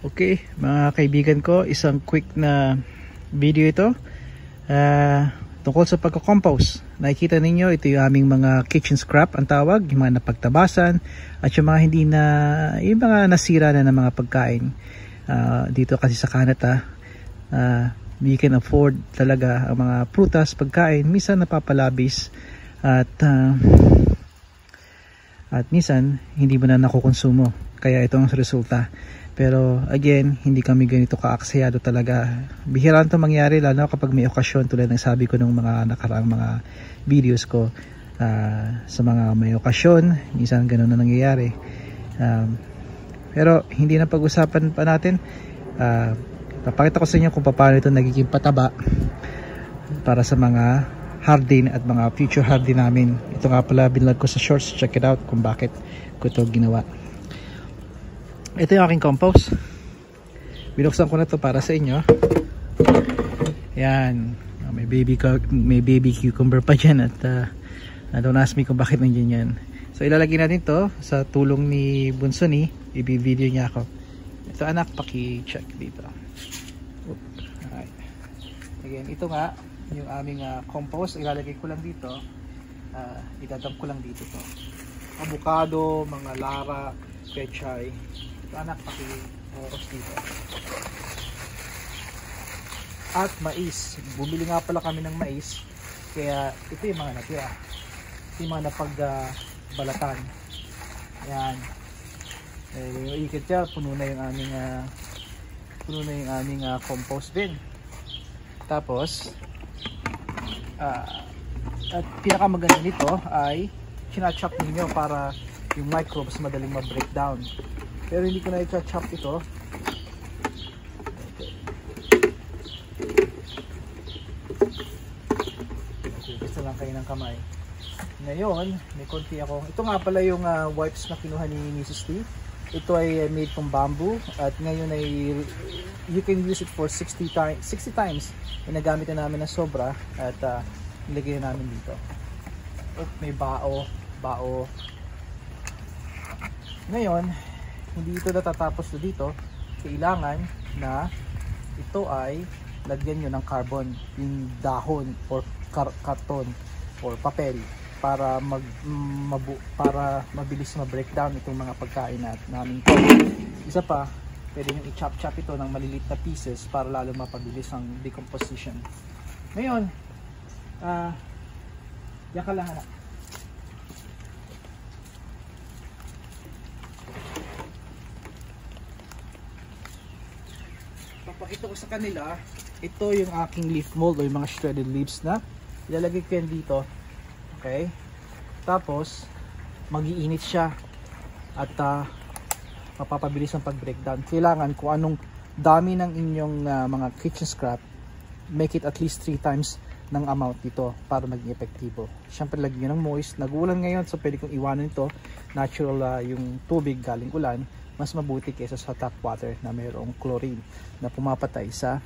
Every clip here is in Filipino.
Okay, mga kaibigan ko, isang quick na video ito tungkol sa pagko-compose. Nakikita ninyo, ito yung aming mga kitchen scrap ang tawag, yung mga napagtabasan at yung mga hindi na, yung mga nasira na ng mga pagkain. Dito kasi sa Canada, we can afford talaga ang mga prutas, pagkain, minsan napapalabis at minsan hindi mo na nakukonsumo, kaya ito ang resulta. Pero again, hindi kami ganito kaaksayado talaga. Bihiraan ito mangyari, lalo kapag may okasyon, tulad ng sabi ko nung mga nakaraang mga videos ko. Sa mga may okasyon, minsan ganun na nangyayari. Pero hindi na pag-usapan pa natin. Papakita ko sa inyo kung paano ito nagiging pataba para sa mga hardin at mga future hardin namin. Ito nga pala binlog ko sa shorts, check it out kung bakit ko ito ginawa. Ito yung aking compost. Binuksan ko na to para sa inyo. Yan, may baby cucumber pa dyan at don't ask me kung bakit nandiyan yan. So ilalagay natin to sa tulong ni Bunsoni. I-video niya ako. Ito anak, paki-check dito. Alright. Again, ito nga yung aming compost. Ilalagay ko lang dito. Idadump ko lang dito to. Avocado, mga lara, pechay. Ito anak, paki-oros dito. At mais. Bumili nga pala kami ng mais. Kaya ito yung mga natira. Ito yung mga napagbalatan. Yan. Ikit siya, puno na yung aming compost bin. Tapos at pinakamaganda nito ay sinachop ninyo para yung microbes madaling ma-breakdown. Pero hindi ko na i-chop ito. Gusto lang kayo ng kamay. Ngayon, may konti ako. Ito nga pala yung wipes na kinuha ni Mrs. T. Ito ay made from bamboo at ngayon ay you can use it for 60 times. Ginagamit na namin na sobra at ilagay na namin dito. May bao. Ngayon, hindi ito natatapos na dito. Kailangan na ito ay lagyan nyo ng carbon, yung dahon or karton or papel para para mabilis ma-breakdown itong mga pagkain namin. Isa pa, pwede nyo i-chop ito ng maliliit na pieces para lalo mapabilis ang decomposition. Ngayon, yan ka lang anak. Papakita ko sa kanila, ito yung aking leaf mold o yung mga shredded leaves na ilalagay ko yan dito. Okay? Tapos mag-iinit siya at mapapabilis ang pag-breakdown. Kailangan kung anong dami ng inyong mga kitchen scrap, make it at least 3 times ng amount dito para maging epektibo. Siyempre lagyan ng moist. Nag-uulan ngayon so pwede kong iwanan ito. Natural yung tubig galing ulan. Mas mabuti kaysa sa tap water na mayroong chlorine na pumapatay sa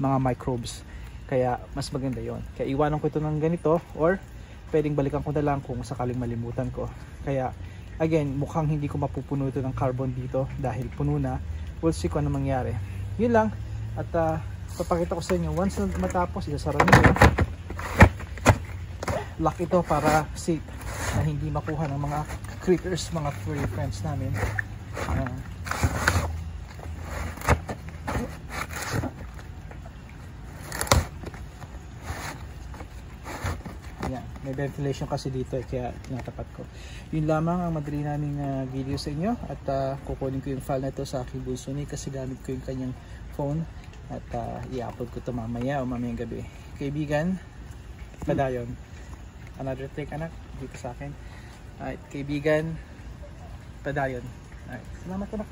mga microbes. Kaya mas maganda yon. Kaya iwanan ko ito ng ganito or pwedeng balikan ko na lang kung sakaling malimutan ko. Kaya again, mukhang hindi ko mapupuno ito ng carbon dito dahil puno na. We'll see kung ano mangyari. Yun lang. At papakita ko sa inyo once na matapos, isasara nyo. Lock ito para safe na hindi makuha ng mga critters, mga furry friends namin. Yan, may ventilation kasi dito kaya tinatapat ko. Yun lamang ang madali naming video sa inyo at kukunin ko yung file na ito sa aking Bunsoni kasi gamit ko yung kanyang phone at i-upload ko ito mamaya o mamayang gabi. Kaibigan, padayon. Another take anak dito sa akin. Alright, kaibigan, padayon. Alright, salamat anak.